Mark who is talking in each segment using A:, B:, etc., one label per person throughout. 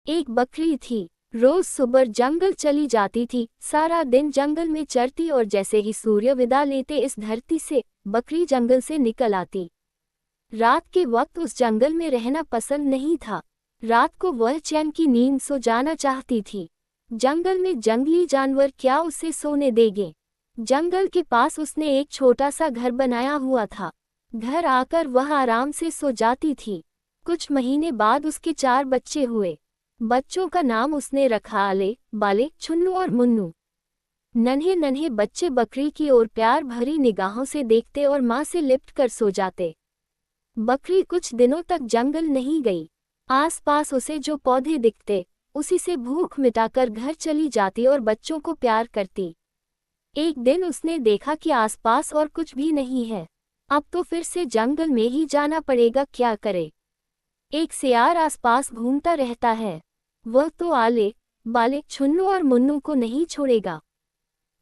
A: एक बकरी थी। रोज सुबह जंगल चली जाती थी, सारा दिन जंगल में चरती और जैसे ही सूर्य विदा लेते इस धरती से, बकरी जंगल से निकल आती। रात के वक्त उस जंगल में रहना पसंद नहीं था। रात को वह चैन की नींद सो जाना चाहती थी। जंगल में जंगली जानवर क्या उसे सोने देंगे। जंगल के पास उसने एक छोटा सा घर बनाया हुआ था। घर आकर वह आराम से सो जाती थी। कुछ महीने बाद उसके 4 बच्चे हुए। बच्चों का नाम उसने रखा आले, बाले, छुन्नू और मुन्नू। नन्हे नन्हे बच्चे बकरी की ओर प्यार भरी निगाहों से देखते और माँ से लिपट कर सो जाते। बकरी कुछ दिनों तक जंगल नहीं गई। आसपास उसे जो पौधे दिखते, उसी से भूख मिटाकर घर चली जाती और बच्चों को प्यार करती। एक दिन उसने देखा कि आसपास और कुछ भी नहीं है। अब तो फिर से जंगल में ही जाना पड़ेगा, क्या करे। एक सियार आसपास घूमता रहता है। वह तो आले, बाले, छुन्नू और मुन्नू को नहीं छोड़ेगा।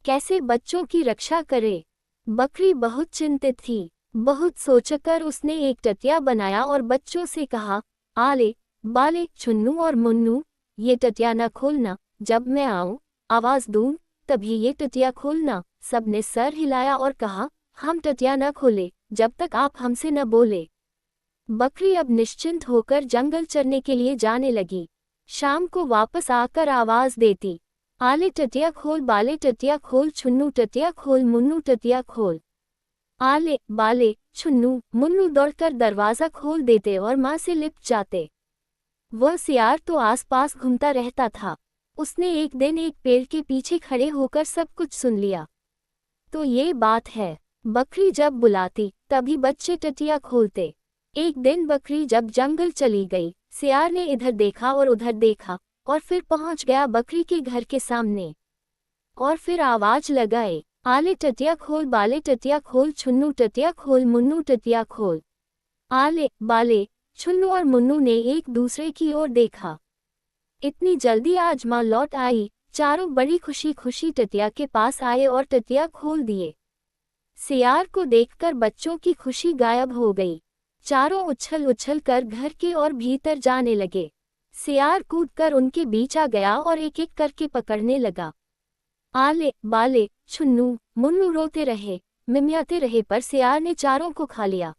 A: कैसे बच्चों की रक्षा करे। बकरी बहुत चिंतित थी। बहुत सोचकर उसने एक टटिया बनाया और बच्चों से कहा, आले, बाले, छुन्नू और मुन्नू, ये टटिया न खोलना। जब मैं आऊं, आवाज दूं, तभी ये टटिया खोलना। सबने सर हिलाया और कहा, हम टटिया न खोले जब तक आप हमसे न बोले। बकरी अब निश्चिंत होकर जंगल चरने के लिए जाने लगी। शाम को वापस आकर आवाज देती, आले टटिया खोल, बाले टटिया खोल, छुन्नू टटिया खोल, मुन्नू टटिया खोल। आले, बाले, छुन्नू, मुन्नू दौड़कर दरवाजा खोल देते और माँ से लिपट जाते। वह सियार तो आसपास घूमता रहता था। उसने एक दिन एक पेड़ के पीछे खड़े होकर सब कुछ सुन लिया। तो ये बात है, बकरी जब बुलाती तभी बच्चे टटिया खोलते। एक दिन बकरी जब जंगल चली गई, सियार ने इधर देखा और उधर देखा और फिर पहुंच गया बकरी के घर के सामने। और फिर आवाज लगाए, आले टटिया खोल, बाले टटिया खोल, छुन्नू टटिया खोल, मुन्नू टटिया खोल। आले, बाले, छुन्नू और मुन्नू ने एक दूसरे की ओर देखा। इतनी जल्दी आज माँ लौट आई। चारों बड़ी खुशी खुशी टटिया के पास आए और टटिया खोल दिए। सियार को देखकर बच्चों की खुशी गायब हो गई। चारों उछल उछल कर घर के और भीतर जाने लगे। सियार कूदकर उनके बीच आ गया और एक एक करके पकड़ने लगा। आले, बाले, छुन्नू, मुन्नू रोते रहे, मिमियाते रहे, पर सियार ने चारों को खा लिया।